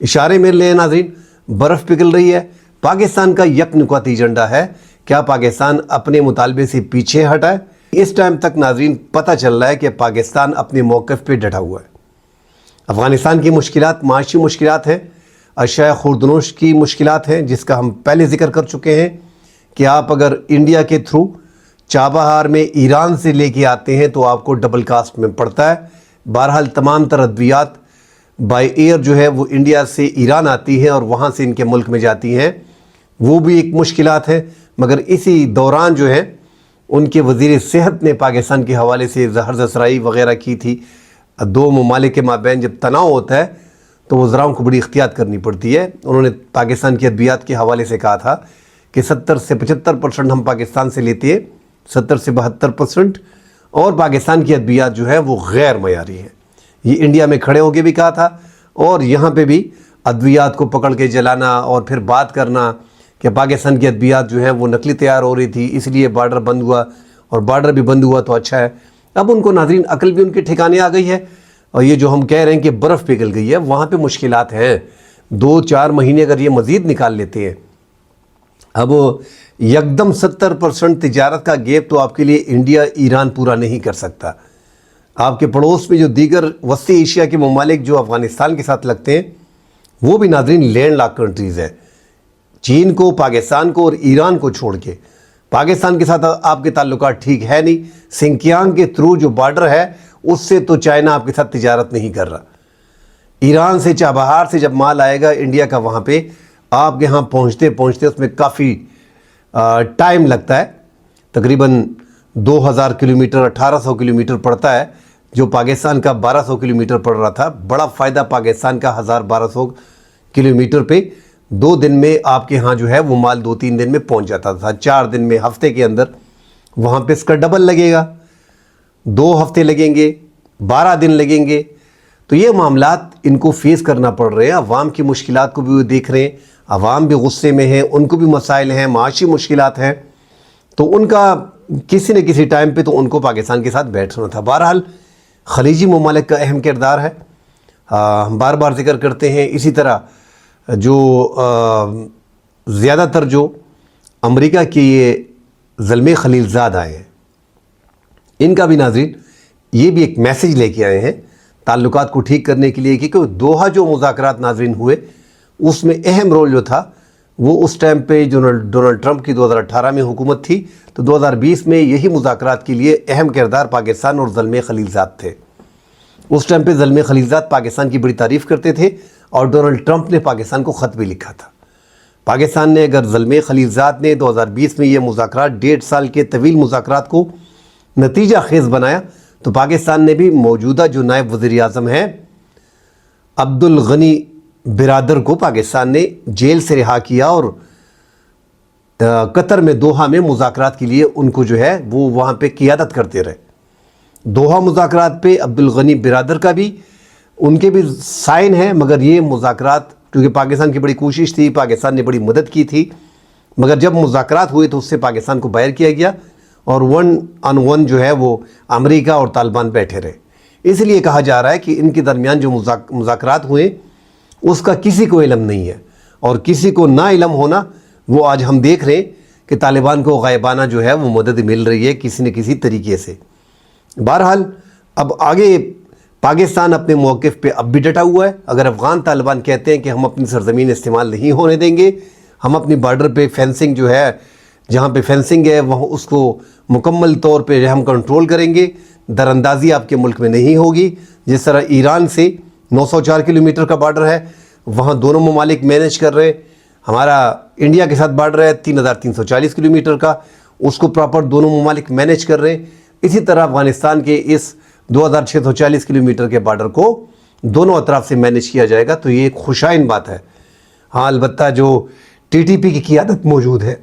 اشارے میں لیں ناظرین، برف پگھل رہی ہے، پاکستان کا یک نکاتی ایجنڈا ہے، کیا پاکستان اپنے مطالبے سے پیچھے ہٹا ہے؟ اس ٹائم تک ناظرین پتہ چل رہا ہے کہ پاکستان اپنے موقف پہ ڈٹا ہوا ہے۔ افغانستان کی مشکلات معاشی مشکلات ہیں، اشیاء خوردنوش کی مشکلات ہیں، جس کا ہم پہلے ذکر کر چکے ہیں کہ آپ اگر انڈیا کے تھرو چابہار میں ایران سے لے کے آتے ہیں تو آپ کو ڈبل کاسٹ میں پڑتا ہے۔ بہرحال تمام تر ادویات بائی ایئر جو ہے وہ انڈیا سے ایران آتی ہے اور وہاں سے ان کے ملک میں جاتی ہیں، وہ بھی ایک مشکلات ہے۔ مگر اسی دوران جو ہے ان کے وزیر صحت نے پاکستان کے حوالے سے زہر زسرائی وغیرہ کی تھی۔ دو ممالک کے مابین جب تناؤ ہوتا ہے تو وزراؤں کو بڑی احتیاط کرنی پڑتی ہے۔ انہوں نے پاکستان کی ادویات کے حوالے سے کہا تھا کہ 70 سے 75% ہم پاکستان سے لیتے ہیں، 70 سے 72%، اور پاکستان کی ادویات جو ہے وہ غیر معیاری ہیں۔ یہ انڈیا میں کھڑے ہو کے بھی کہا تھا اور یہاں پہ بھی ادویات کو پکڑ کے جلانا اور پھر بات کرنا کہ پاکستان کی ادویات جو ہیں وہ نقلی تیار ہو رہی تھی، اس لیے بارڈر بند ہوا، اور بارڈر بھی بند ہوا تو اچھا ہے۔ اب ان کو ناظرین عقل بھی ان کے ٹھکانے آ گئی ہے، اور یہ جو ہم کہہ رہے ہیں کہ برف پگھل گئی ہے، وہاں پہ مشکلات ہیں۔ 2-4 مہینے اگر یہ مزید نکال لیتے ہیں، اب یکدم 70% تجارت کا گیپ تو آپ کے لیے انڈیا ایران پورا نہیں کر سکتا۔ آپ کے پڑوس میں جو دیگر وسطی ایشیا کے ممالک جو افغانستان کے ساتھ لگتے ہیں وہ بھی ناظرین لینڈ لاک کنٹریز ہیں۔ چین کو، پاکستان کو اور ایران کو چھوڑ کے پاکستان کے ساتھ آپ کے تعلقات ٹھیک ہے نہیں۔ سنکیانگ کے تھرو جو بارڈر ہے اس سے تو چائنا آپ کے ساتھ تجارت نہیں کر رہا۔ ایران سے چابہار سے جب مال آئے گا انڈیا کا، وہاں پہ آپ کے ہاں پہنچتے اس میں کافی ٹائم لگتا ہے، تقریباً 2000 کلومیٹر 1800 کلومیٹر پڑتا ہے، جو پاکستان کا 1200 کلومیٹر پڑ رہا تھا۔ بڑا فائدہ پاکستان کا 1200 کلومیٹر پہ 2 دن میں آپ کے ہاں جو ہے وہ مال 2-3 دن میں پہنچ جاتا تھا، 4 دن میں، ہفتے کے اندر۔ وہاں پہ اس کا ڈبل لگے گا، 2 ہفتے لگیں گے، 12 دن لگیں گے۔ تو یہ معاملات ان کو فیس کرنا پڑ رہے ہیں۔ عوام کی مشکلات کو بھی وہ دیکھ رہے ہیں، عوام بھی غصے میں ہیں، ان کو بھی مسائل ہیں، معاشی مشکلات ہیں، تو ان کا کسی نہ کسی ٹائم پہ تو ان کو پاکستان کے ساتھ بیٹھنا تھا۔ بہرحال خلیجی ممالک کا اہم کردار ہے، ہم بار بار ذکر کرتے ہیں۔ اسی طرح جو زیادہ تر جو امریکہ کے یہ زلمے خلیل زاد آئے ہیں، ان کا بھی ناظرین یہ بھی ایک میسیج لے کے آئے ہیں تعلقات کو ٹھیک کرنے کے لیے، کیونکہ دوحہ جو مذاکرات ناظرین ہوئے اس میں اہم رول جو تھا وہ اس ٹائم پہ ڈونلڈ ٹرمپ کی 2018 میں حکومت تھی، تو 2020 میں یہی مذاکرات کے لیے اہم کردار پاکستان اور زلمے خلیل زاد تھے۔ اس ٹائم پہ زلمے خلیل زاد پاکستان کی بڑی تعریف کرتے تھے اور ڈونلڈ ٹرمپ نے پاکستان کو خط بھی لکھا تھا۔ پاکستان نے اگر زلمے خلیل زاد نے 2020 میں یہ مذاکرات 1.5 سال کے طویل مذاکرات کو نتیجہ خیز بنایا، تو پاکستان نے بھی موجودہ جو نائب وزیر اعظم ہیں عبدالغنی برادر کو پاکستان نے جیل سے رہا کیا، اور قطر میں دوحہ میں مذاکرات کے لیے ان کو جو ہے وہ وہاں پہ قیادت کرتے رہے۔ دوحہ مذاکرات پہ عبدالغنی برادر کا بھی ان کے بھی سائن ہیں، مگر یہ مذاکرات کیونکہ پاکستان کی بڑی کوشش تھی، پاکستان نے بڑی مدد کی تھی، مگر جب مذاکرات ہوئے تو اس سے پاکستان کو باہر کیا گیا، اور 1 on 1 جو ہے وہ امریکہ اور طالبان بیٹھے رہے۔ اس لیے کہا جا رہا ہے کہ ان کے درمیان جو مذاکرات ہوئے اس کا کسی کو علم نہیں ہے، اور کسی کو نہ علم ہونا وہ آج ہم دیکھ رہے ہیں کہ طالبان کو غائبانہ جو ہے وہ مدد مل رہی ہے کسی نہ کسی طریقے سے۔ بہرحال اب آگے پاکستان اپنے موقف پہ اب بھی ڈٹا ہوا ہے۔ اگر افغان طالبان کہتے ہیں کہ ہم اپنی سرزمین استعمال نہیں ہونے دیں گے، ہم اپنی بارڈر پہ فینسنگ جو ہے، جہاں پہ فینسنگ ہے وہاں اس کو مکمل طور پہ ہم کنٹرول کریں گے، در اندازی آپ کے ملک میں نہیں ہوگی۔ جس طرح ایران سے 904 کلومیٹر کا بارڈر ہے، وہاں دونوں ممالک مینیج کر رہے ہیں۔ ہمارا انڈیا کے ساتھ بارڈر ہے 3340 کلومیٹر کا، اس کو پراپر دونوں ممالک مینیج کر رہے ہیں۔ اسی طرح افغانستان کے اس 2640 کلومیٹر کے بارڈر کو دونوں اطراف سے مینیج کیا جائے گا، تو یہ ایک خوشائن بات ہے۔ ہاں البتہ جو ٹی ٹی پی کی قیادت موجود ہے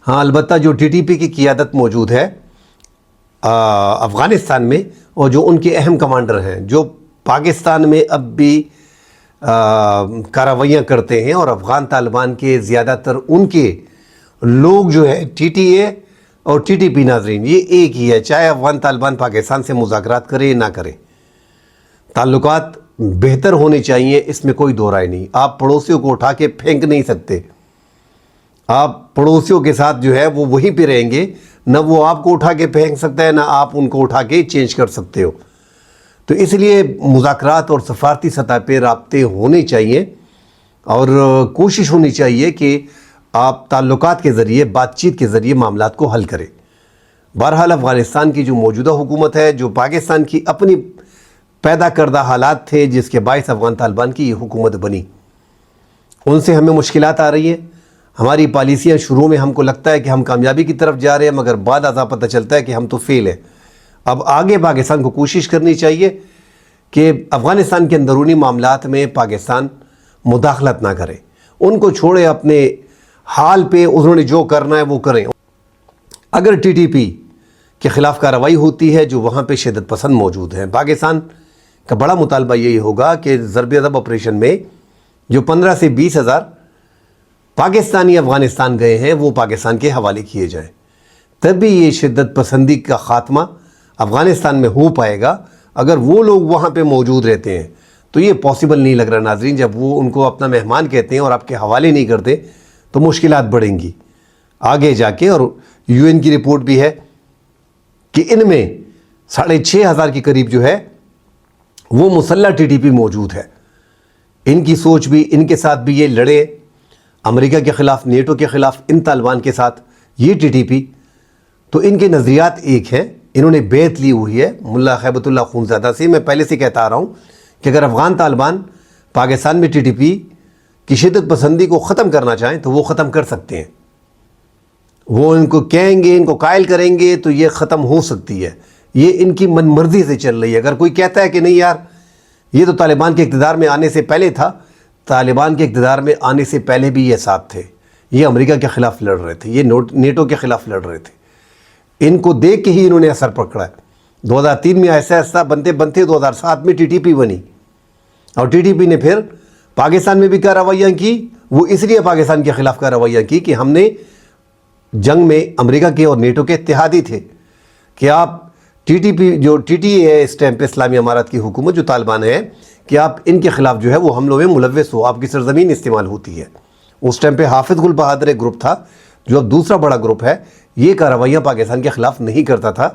ہاں البتہ جو ٹی ٹی پی کی قیادت موجود ہے افغانستان میں، اور جو ان کے اہم کمانڈر ہیں جو پاکستان میں اب بھی کارروائیاں کرتے ہیں، اور افغان طالبان کے زیادہ تر ان کے لوگ جو ہے ٹی ٹی اے اور ٹی ٹی پی ناظرین یہ ایک ہی ہے، چاہے افغان طالبان پاکستان سے مذاکرات کرے نہ کرے، تعلقات بہتر ہونے چاہیے، اس میں کوئی دو رائے نہیں۔ آپ پڑوسیوں کو اٹھا کے پھینک نہیں سکتے، آپ پڑوسیوں کے ساتھ جو ہے وہ وہیں پہ رہیں گے، نہ وہ آپ کو اٹھا کے پھینک سکتا ہے نہ آپ ان کو اٹھا کے چینج کر سکتے ہو۔ تو اس لیے مذاکرات اور سفارتی سطح پہ رابطے ہونے چاہیے اور کوشش ہونی چاہیے کہ آپ تعلقات کے ذریعے، بات چیت کے ذریعے معاملات کو حل کریں۔ بہرحال افغانستان کی جو موجودہ حکومت ہے، جو پاکستان کی اپنی پیدا کردہ حالات تھے جس کے باعث افغان طالبان کی یہ حکومت بنی، ان سے ہمیں مشکلات آ رہی ہیں۔ ہماری پالیسیاں شروع میں ہم کو لگتا ہے کہ ہم کامیابی کی طرف جا رہے ہیں، مگر بعد ازاں پتہ چلتا ہے کہ ہم تو فیل ہیں۔ اب آگے پاکستان کو کوشش کرنی چاہیے کہ افغانستان کے اندرونی معاملات میں پاکستان مداخلت نہ کرے، ان کو چھوڑے اپنے حال پہ، انہوں نے جو کرنا ہے وہ کریں۔ اگر ٹی ٹی پی کے خلاف کارروائی ہوتی ہے جو وہاں پہ شدت پسند موجود ہیں، پاکستان کا بڑا مطالبہ یہی ہوگا کہ ضرب ضب آپریشن میں جو 15 سے 20 ہزار پاکستانی افغانستان گئے ہیں وہ پاکستان کے حوالے کیے جائیں، تبھی یہ شدت پسندی کا خاتمہ افغانستان میں ہو پائے گا۔ اگر وہ لوگ وہاں پہ موجود رہتے ہیں تو یہ پاسبل نہیں لگ رہا ناظرین، جب وہ ان کو اپنا مہمان کہتے ہیں اور آپ کے حوالے نہیں کرتے تو مشکلات بڑھیں گی آگے جا کے۔ اور یو این کی رپورٹ بھی ہے کہ ان میں 6,500 کے قریب جو ہے وہ مسلح ٹی ٹی پی موجود ہے۔ ان کی سوچ بھی، ان کے ساتھ بھی یہ لڑے امریکہ کے خلاف، نیٹو کے خلاف، ان طالبان کے ساتھ یہ ٹی ٹی پی، تو ان کے نظریات ایک ہیں۔ انہوں نے بیعت لی ہوئی ہے ملا خیبت اللہ خونزادہ سے۔ میں پہلے سے کہتا آ رہا ہوں کہ اگر افغان طالبان پاکستان میں ٹی ٹی پی کی شدت پسندی کو ختم کرنا چاہیں تو وہ ختم کر سکتے ہیں، وہ ان کو کہیں گے، ان کو قائل کریں گے تو یہ ختم ہو سکتی ہے۔ یہ ان کی من مرضی سے چل رہی ہے۔ اگر کوئی کہتا ہے کہ نہیں یار یہ تو طالبان کے اقتدار میں آنے سے پہلے تھا، طالبان کے اقتدار میں آنے سے پہلے بھی یہ ساتھ تھے، یہ امریکہ کے خلاف لڑ رہے تھے، یہ نیٹو کے خلاف لڑ رہے تھے۔ ان کو دیکھ کے ہی انہوں نے اثر پکڑا ہے۔ 2003 میں ایسا ایسا بنتے بنتے 2007 میں ٹی ٹی پی بنی، اور ٹی ٹی پی نے پھر پاکستان میں بھی کارروائیاں کی۔ وہ اس لیے پاکستان کے خلاف کارروائیاں کی کہ ہم نے جنگ میں امریکہ کے اور نیٹو کے اتحادی تھے کہ آپ ٹی ٹی پی جو ٹی ٹی اے ہے اس ٹائم پہ اسلامی امارات کی حکومت جو طالبان ہے، کہ آپ ان کے خلاف جو ہے وہ حملوں میں ملوث ہو، آپ کی سرزمین استعمال ہوتی ہے۔ اس ٹائم پہ حافظ گل بہادر ایک گروپ تھا جو اب دوسرا بڑا گروپ ہے، یہ کارروائیاں پاکستان کے خلاف نہیں کرتا تھا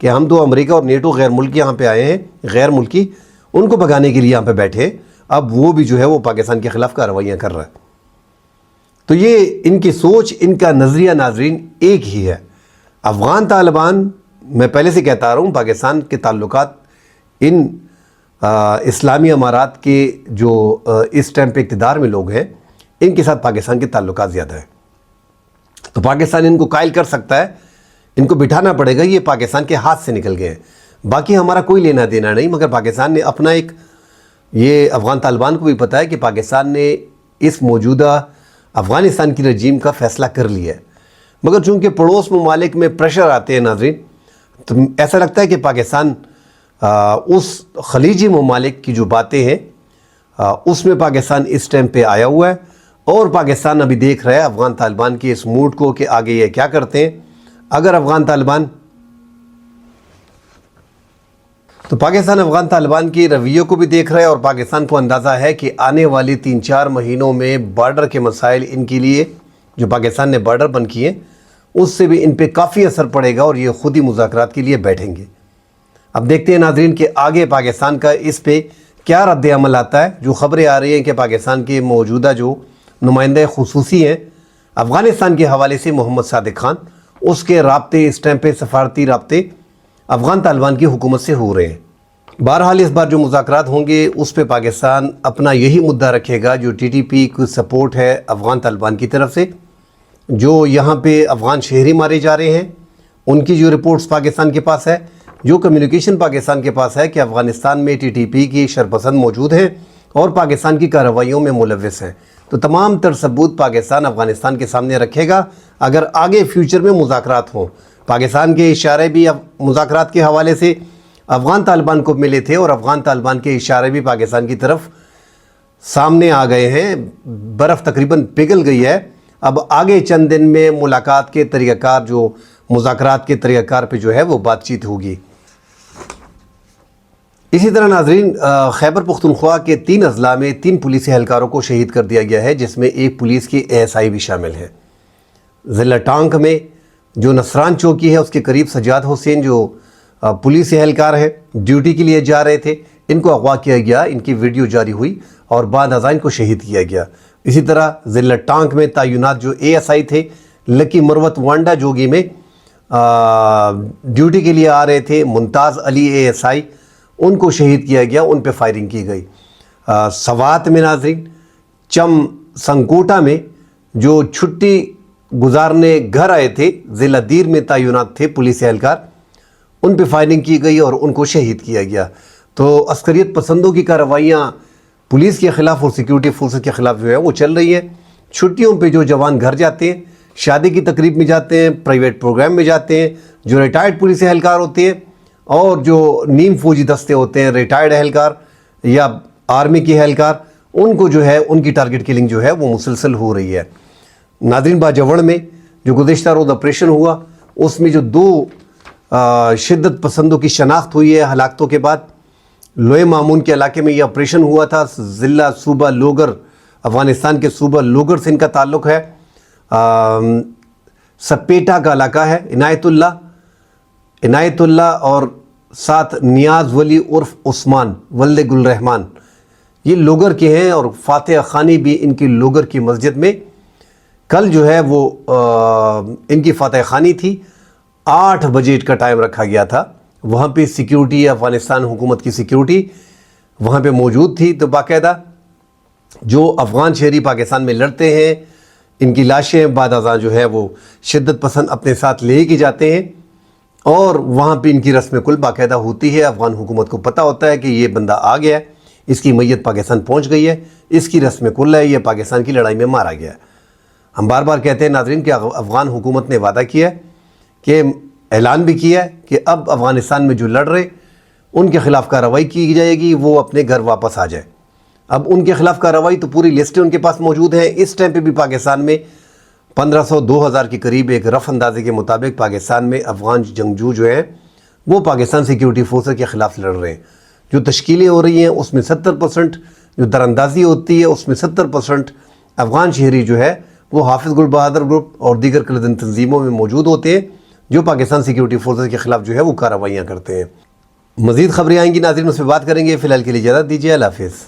کہ ہم تو امریکہ اور نیٹو غیر ملکی یہاں پہ آئے ہیں، غیر ملکی ان کو بھگانے کے لیے یہاں پہ بیٹھے، اب وہ بھی جو ہے وہ پاکستان کے خلاف کارروائیاں کر رہا ہے۔ تو یہ ان کی سوچ، ان کا نظریہ ناظرین ایک ہی ہے۔ افغان طالبان، میں پہلے سے کہتا آ رہا ہوں، پاکستان کے تعلقات ان اسلامی امارات کے جو اس ٹائم پہ اقتدار میں لوگ ہیں ان کے ساتھ پاکستان کے تعلقات زیادہ ہیں، تو پاکستان ان کو قائل کر سکتا ہے، ان کو بٹھانا پڑے گا، یہ پاکستان کے ہاتھ سے نکل گئے ہیں۔ باقی ہمارا کوئی لینا دینا نہیں، مگر پاکستان نے اپنا ایک، یہ افغان طالبان کو بھی پتہ ہے کہ پاکستان نے اس موجودہ افغانستان کی رجیم کا فیصلہ کر لیا ہے، مگر چونکہ پڑوس ممالک میں پریشر آتے ہیں ناظرین، تو ایسا لگتا ہے کہ پاکستان اس خلیجی ممالک کی جو باتیں ہیں اس میں پاکستان اس ٹائم پہ آیا ہوا ہے، اور پاکستان ابھی دیکھ رہا ہے افغان طالبان کے اس موڈ کو کہ آگے یہ کیا کرتے ہیں۔ اگر افغان طالبان، تو پاکستان افغان طالبان کی رویوں کو بھی دیکھ رہا ہے، اور پاکستان کو اندازہ ہے کہ آنے والی 3-4 مہینوں میں بارڈر کے مسائل ان کے لیے، جو پاکستان نے بارڈر بند کیے، اس سے بھی ان پہ کافی اثر پڑے گا اور یہ خود ہی مذاکرات کے لیے بیٹھیں گے۔ اب دیکھتے ہیں ناظرین کہ آگے پاکستان کا اس پہ کیا رد عمل آتا ہے۔ جو خبریں آ رہی ہیں کہ پاکستان کے موجودہ جو نمائندہ خصوصی ہیں افغانستان کے حوالے سے محمد صادق خان، اس کے رابطے اس ٹائم پہ سفارتی رابطے افغان طالبان کی حکومت سے ہو رہے ہیں۔ بہرحال اس بار جو مذاکرات ہوں گے اس پہ پاکستان اپنا یہی مدعا رکھے گا جو ٹی ٹی پی کی سپورٹ ہے افغان طالبان کی طرف سے، جو یہاں پہ افغان شہری مارے جا رہے ہیں ان کی جو رپورٹس پاکستان کے پاس ہے، جو کمیونیکیشن پاکستان کے پاس ہے کہ افغانستان میں ٹی ٹی پی کی شرپسند موجود ہیں اور پاکستان کی کارروائیوں میں ملوث ہیں، تو تمام تر ثبوت پاکستان افغانستان کے سامنے رکھے گا۔ اگر آگے فیوچر میں مذاکرات ہوں، پاکستان کے اشارے بھی مذاکرات کے حوالے سے افغان طالبان کو ملے تھے، اور افغان طالبان کے اشارے بھی پاکستان کی طرف سامنے آ گئے ہیں، برف تقریباً پگھل گئی ہے۔ اب آگے چند دن میں ملاقات کے طریقہ کار جو مذاکرات کے طریقہ کار پہ جو ہے وہ بات چیت ہوگی۔ اسی طرح ناظرین، خیبر پختونخوا کے 3 اضلاع میں 3 پولیسی اہلکاروں کو شہید کر دیا گیا ہے، جس میں ایک پولیس کی ASI بھی شامل ہے۔ ضلع ٹانک میں جو نصران چوکی ہے اس کے قریب سجاد حسین جو پولیس اہلکار ہے، ڈیوٹی کے لیے جا رہے تھے، ان کو اغوا کیا گیا، ان کی ویڈیو جاری ہوئی اور بعد ازاں ان کو شہید کیا گیا۔ اسی طرح ضلع ٹانک میں تعینات جو ASI تھے لکی مروت وانڈا جوگی میں ڈیوٹی کے لیے آ رہے تھے، ممتاز علی ASI، ان کو شہید کیا گیا، ان پہ فائرنگ کی گئی۔ سوات میں ناظرین، چم سنکوٹا میں جو چھٹی گزارنے گھر آئے تھے، ضلع دیر میں تعینات تھے پولیس اہلکار، ان پہ فائرنگ کی گئی اور ان کو شہید کیا گیا۔ تو عسکریت پسندوں کی کارروائیاں پولیس کے خلاف اور سیکیورٹی فورسز کے خلاف جو ہے وہ چل رہی ہیں۔ چھٹیوں پہ جو جوان گھر جاتے ہیں، شادی کی تقریب میں جاتے ہیں، پرائیویٹ پروگرام میں جاتے ہیں، جو ریٹائرڈ پولیس اہلکار ہوتے ہیں اور جو نیم فوجی دستے ہوتے ہیں، ریٹائرڈ اہلکار یا آرمی کے اہلکار، ان کو جو ہے ان کی ٹارگٹ کلنگ جو ہے وہ مسلسل ہو رہی ہے۔ ناظرین، باجوڑ میں جو گزشتہ روز آپریشن ہوا، اس میں جو 2 شدت پسندوں کی شناخت ہوئی ہے ہلاکتوں کے بعد۔ لوئے مامون کے علاقے میں یہ آپریشن ہوا تھا، ضلع صوبہ لوگر، افغانستان کے صوبہ لوگر سے ان کا تعلق ہے۔ سپیٹا کا علاقہ ہے، عنایت اللہ اور ساتھ نیاز ولی عرف عثمان ولد گل رحمان، یہ لوگر کے ہیں، اور فاتح خانی بھی ان کی لوگر کی مسجد میں کل جو ہے وہ ان کی فاتح خانی تھی۔ 8 بجے کا ٹائم رکھا گیا تھا، وہاں پہ سیکیورٹی، افغانستان حکومت کی سیکیورٹی وہاں پہ موجود تھی۔ تو باقاعدہ جو افغان شہری پاکستان میں لڑتے ہیں، ان کی لاشیں بعد ازاں جو ہے وہ شدت پسند اپنے ساتھ لے کے جاتے ہیں، اور وہاں پہ ان کی رسم کل باقاعدہ ہوتی ہے۔ افغان حکومت کو پتہ ہوتا ہے کہ یہ بندہ آ گیا ہے، اس کی میت پاکستان پہنچ گئی ہے، اس کی رسم کل ہے، یہ پاکستان کی لڑائی میں مارا گیا ہے۔ ہم بار بار کہتے ہیں ناظرین کہ افغان حکومت نے وعدہ کیا ہے، کہ اعلان بھی کیا ہے کہ اب افغانستان میں جو لڑ رہے ان کے خلاف کارروائی کی جائے گی، وہ اپنے گھر واپس آ جائے۔ اب ان کے خلاف کارروائی تو پوری لسٹیں ان کے پاس موجود ہیں۔ اس ٹائم پہ بھی پاکستان میں 1500-2000 کے قریب ایک رف اندازے کے مطابق پاکستان میں افغان جنگجو جو ہیں وہ پاکستان سیکیورٹی فورسز کے خلاف لڑ رہے ہیں۔ جو تشکیلیں ہو رہی ہیں اس میں 70%، جو دراندازی ہوتی ہے اس میں 70% افغان شہری جو ہے وہ حافظ گل بہادر گروپ اور دیگر کلدن تنظیموں میں موجود ہوتے ہیں، جو پاکستان سیکیورٹی فورسز کے خلاف جو ہے وہ کارروائیاں کرتے ہیں۔ مزید خبریں آئیں گی ناظرین، اس پہ بات کریں گے۔ فی الحال کے لیے اجازت دیجیے، اللہ حافظ۔